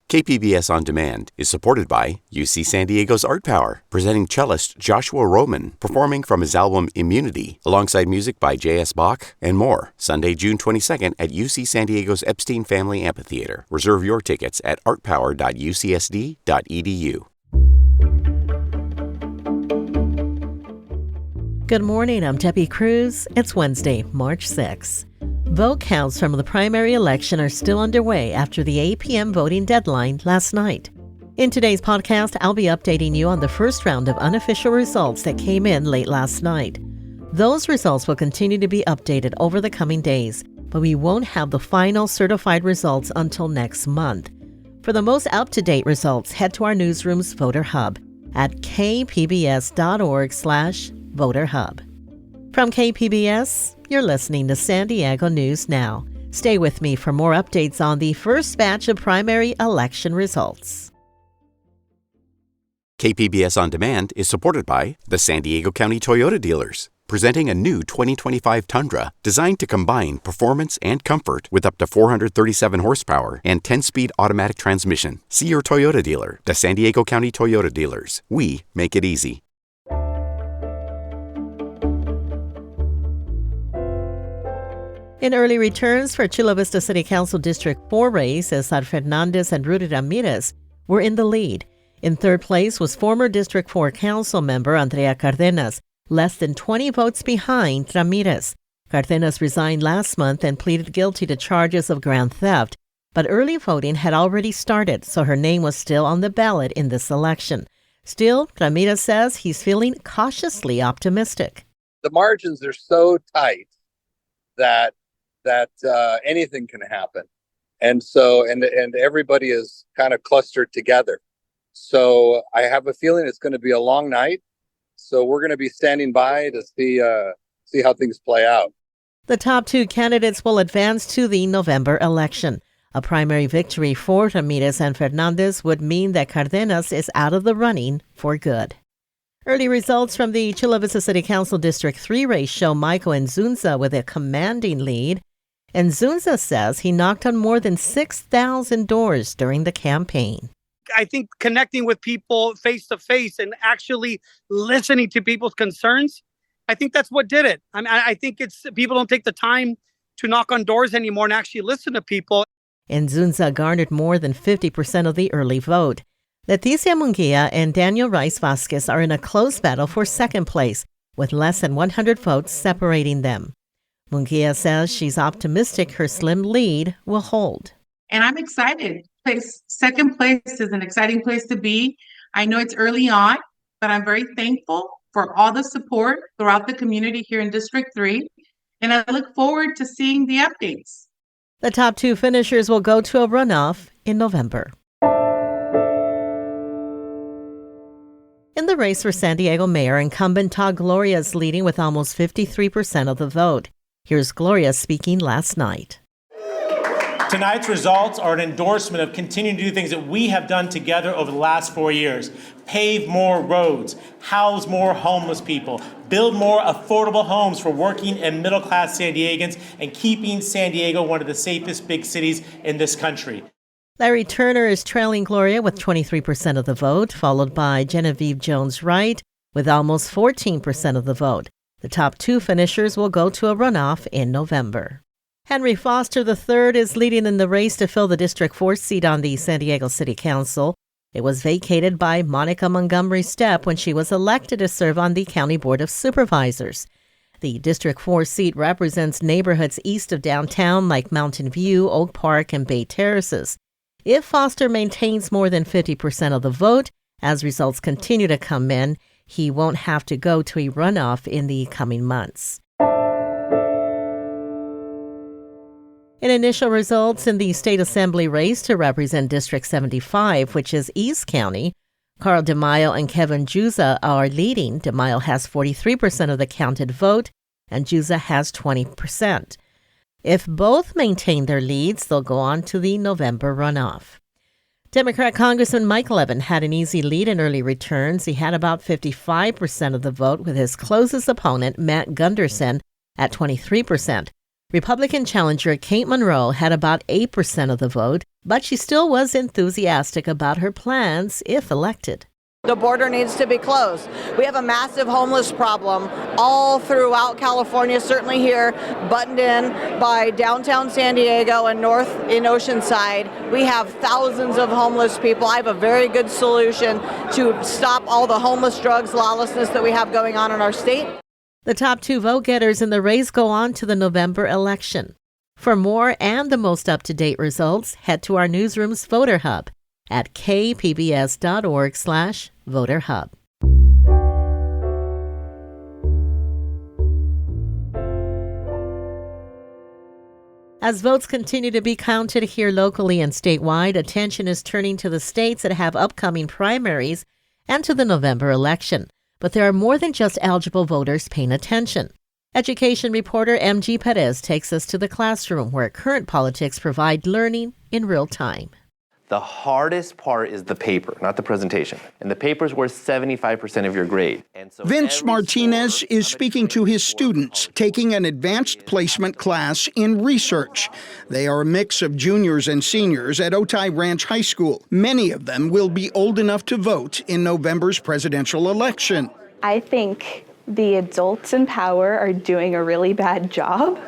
KPBS On Demand is supported by UC San Diego's Art Power, presenting cellist Joshua Roman, performing from his album Immunity, alongside music by J.S. Bach and more. Sunday, June 22nd at UC San Diego's Epstein Family Amphitheater. Reserve your tickets at artpower.ucsd.edu. Good morning, I'm Debbie Cruz. It's Wednesday, March 6th. Vote counts from the primary election are still underway after the 8 p.m. voting deadline last night. In today's podcast, I'll be updating you on the first round of unofficial results that came in late last night. Those results will continue to be updated over the coming days, but we won't have the final certified results until next month. For the most up-to-date results, head to our newsroom's Voter Hub at kpbs.org/Voter Hub. From KPBS, you're listening to San Diego News Now. Stay with me for more updates on the first batch of primary election results. KPBS On Demand is supported by the San Diego County Toyota dealers, presenting a new 2025 Tundra designed to combine performance and comfort with up to 437 horsepower and 10-speed automatic transmission. See your Toyota dealer, the San Diego County Toyota dealers. We make it easy. In early returns for Chula Vista City Council District 4 race, Cesar Fernandez and Rudy Ramirez were in the lead. In third place was former District 4 Council member Andrea Cardenas, less than 20 votes behind Ramirez. Cardenas resigned last month and pleaded guilty to charges of grand theft, but early voting had already started, so her name was still on the ballot in this election. Still, Ramirez says he's feeling cautiously optimistic. The margins are so tight that anything can happen. And so, and everybody is kind of clustered together. So I have a feeling it's going to be a long night. So we're going to be standing by to see how things play out. The top two candidates will advance to the November election. A primary victory for Ramirez and Fernandez would mean that Cardenas is out of the running for good. Early results from the Chula Vista City Council District 3 race show Michael Nzunza with a commanding lead. Nzunza says he knocked on more than 6,000 doors during the campaign. I think connecting with people face to face and actually listening to people's concerns, I think that's what did it. I think it's people don't take the time to knock on doors anymore and actually listen to people. Nzunza garnered more than 50% of the early vote. Leticia Munguia and Daniel Rice Vasquez are in a close battle for second place, with less than 100 votes separating them. Munguia says she's optimistic her slim lead will hold. And I'm excited. Second place is an exciting place to be. I know it's early on, but I'm very thankful for all the support throughout the community here in District 3. And I look forward to seeing the updates. The top two finishers will go to a runoff in November. In the race for San Diego mayor, incumbent Todd Gloria is leading with almost 53% of the vote. Here's Gloria speaking last night. Tonight's results are an endorsement of continuing to do things that we have done together over the last 4 years. Pave more roads, house more homeless people, build more affordable homes for working and middle-class San Diegans, and keeping San Diego one of the safest big cities in this country. Larry Turner is trailing Gloria with 23% of the vote, followed by Genevieve Jones-Wright with almost 14% of the vote. The top two finishers will go to a runoff in November. Henry Foster III is leading in the race to fill the District 4 seat on the San Diego City Council. It was vacated by Monica Montgomery Stepp when she was elected to serve on the County Board of Supervisors. The District 4 seat represents neighborhoods east of downtown like Mountain View, Oak Park, and Bay Terraces. If Foster maintains more than 50% of the vote, as results continue to come in, he won't have to go to a runoff in the coming months. In initial results in the State Assembly race to represent District 75, which is East County, Carl DeMaio and Kevin Juza are leading. DeMaio has 43% of the counted vote, and Juza has 20%. If both maintain their leads, they'll go on to the November runoff. Democrat Congressman Mike Levin had an easy lead in early returns. He had about 55% of the vote, with his closest opponent, Matt Gunderson, at 23%. Republican challenger Kate Monroe had about 8% of the vote, but she still was enthusiastic about her plans if elected. The border needs to be closed. We have a massive homeless problem all throughout California, certainly here, buttoned in by downtown San Diego and north in Oceanside. We have thousands of homeless people. I have a very good solution to stop all the homeless, drugs, lawlessness that we have going on in our state. The top 2 vote-getters in the race go on to the November election. For more and the most up-to-date results, head to our newsroom's Voter Hub at kpbs.org/voterhub. As votes continue to be counted here locally and statewide, attention is turning to the states that have upcoming primaries and to the November election. But there are more than just eligible voters paying attention. Education reporter MG Perez takes us to the classroom where current politics provide learning in real time. The hardest part is the paper, not the presentation. And the paper is worth 75% of your grade. And so Vince Martinez is speaking to his students, taking an advanced placement class in research. They are a mix of juniors and seniors at Otay Ranch High School. Many of them will be old enough to vote in November's presidential election. I think the adults in power are doing a really bad job.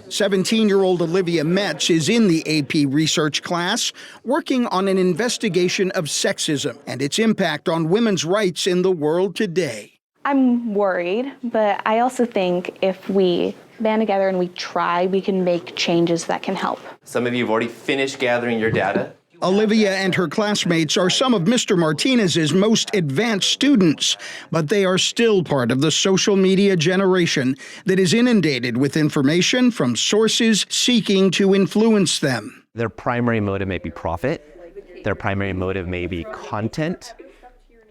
17-year-old Olivia Metz is in the AP research class, working on an investigation of sexism and its impact on women's rights in the world today. I'm worried, but I also think if we band together and we try, we can make changes that can help. Some of you have already finished gathering your data. Olivia and her classmates are some of Mr. Martinez's most advanced students, but they are still part of the social media generation that is inundated with information from sources seeking to influence them. Their primary motive may be profit. Their primary motive may be content,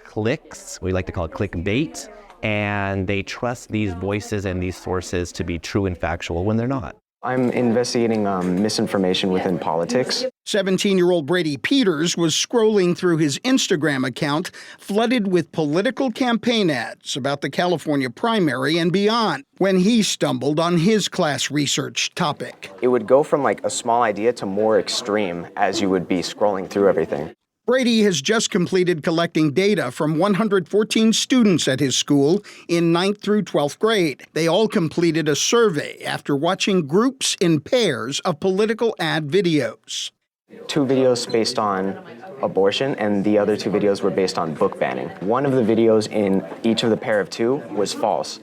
clicks, we like to call it clickbait, and they trust these voices and these sources to be true and factual when they're not. I'm investigating misinformation within politics. 17-year-old Brady Peters was scrolling through his Instagram account, flooded with political campaign ads about the California primary and beyond, when he stumbled on his class research topic. It would go from like a small idea to more extreme as you would be scrolling through everything. Brady has just completed collecting data from 114 students at his school in 9th through 12th grade. They all completed a survey after watching groups in pairs of political ad videos. 2 videos based on abortion, and the other 2 videos were based on book banning. One of the videos in each of the pair of 2 was false.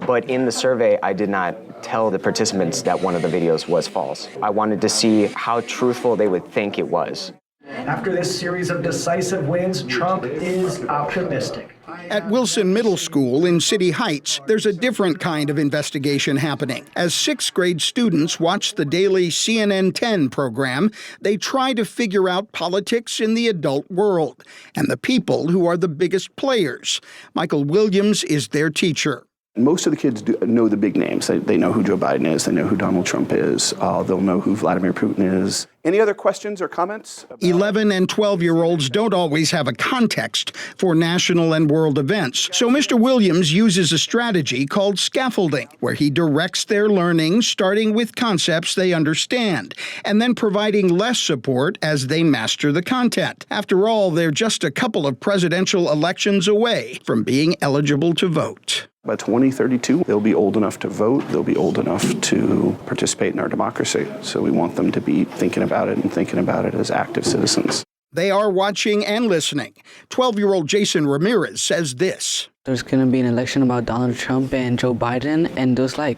But in the survey, I did not tell the participants that one of the videos was false. I wanted to see how truthful they would think it was. After this series of decisive wins, Trump is optimistic. At Wilson Middle School in City Heights, there's a different kind of investigation happening. As 6th grade students watch the daily CNN 10 program, they try to figure out politics in the adult world and the people who are the biggest players. Michael Williams is their teacher. Most of the kids know the big names. They know who Joe Biden is. They know who Donald Trump is. They'll know who Vladimir Putin is. Any other questions or comments? 11 and 12-year-olds don't always have a context for national and world events. So Mr. Williams uses a strategy called scaffolding, where he directs their learning starting with concepts they understand, and then providing less support as they master the content. After all, they're just a couple of presidential elections away from being eligible to vote. By 2032, they'll be old enough to vote. They'll be old enough to participate in our democracy. So we want them to be thinking about it and thinking about it as active citizens. They are watching and listening. 12-year-old Jason Ramirez says this. There's going to be an election about Donald Trump and Joe Biden, and there's I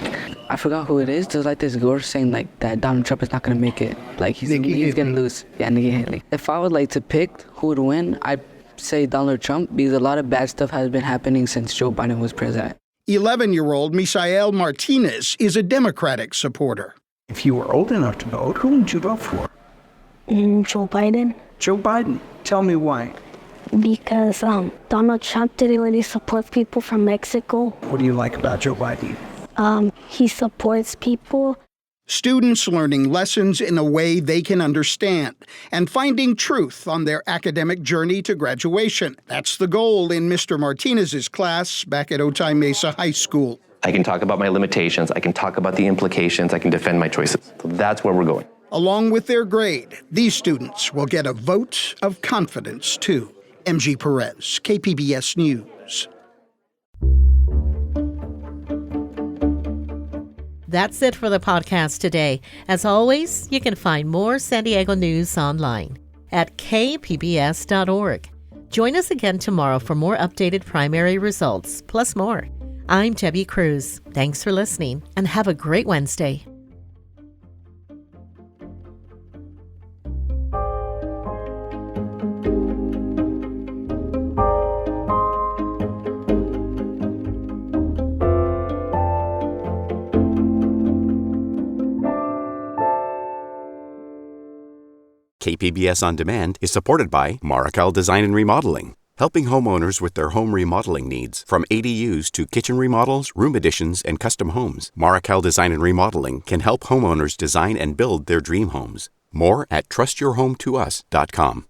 forgot who it is. There's this girl saying that Donald Trump is not going to make it. He's going to lose. Yeah, Nikki Haley. If I would to pick who would win, I'd say Donald Trump, because a lot of bad stuff has been happening since Joe Biden was president. 11-year-old Misael Martinez is a Democratic supporter. If you were old enough to vote, who would you vote for? Joe Biden. Joe Biden. Tell me why. Because Donald Trump didn't really support people from Mexico. What do you like about Joe Biden? He supports people. Students learning lessons in a way they can understand and finding truth on their academic journey to graduation. That's the goal in Mr. Martinez's class back at Otay Mesa High School. I can talk about my limitations. I can talk about the implications. I can defend my choices. So that's where we're going. Along with their grade, these students will get a vote of confidence, too. MG Perez, KPBS News. That's it for the podcast today. As always, you can find more San Diego news online at kpbs.org. Join us again tomorrow for more updated primary results, plus more. I'm Debbie Cruz. Thanks for listening, and have a great Wednesday. KPBS On Demand is supported by Marrocale Design and Remodeling, helping homeowners with their home remodeling needs. From ADUs to kitchen remodels, room additions, and custom homes, Marrocale Design and Remodeling can help homeowners design and build their dream homes. More at trustyourhometous.com.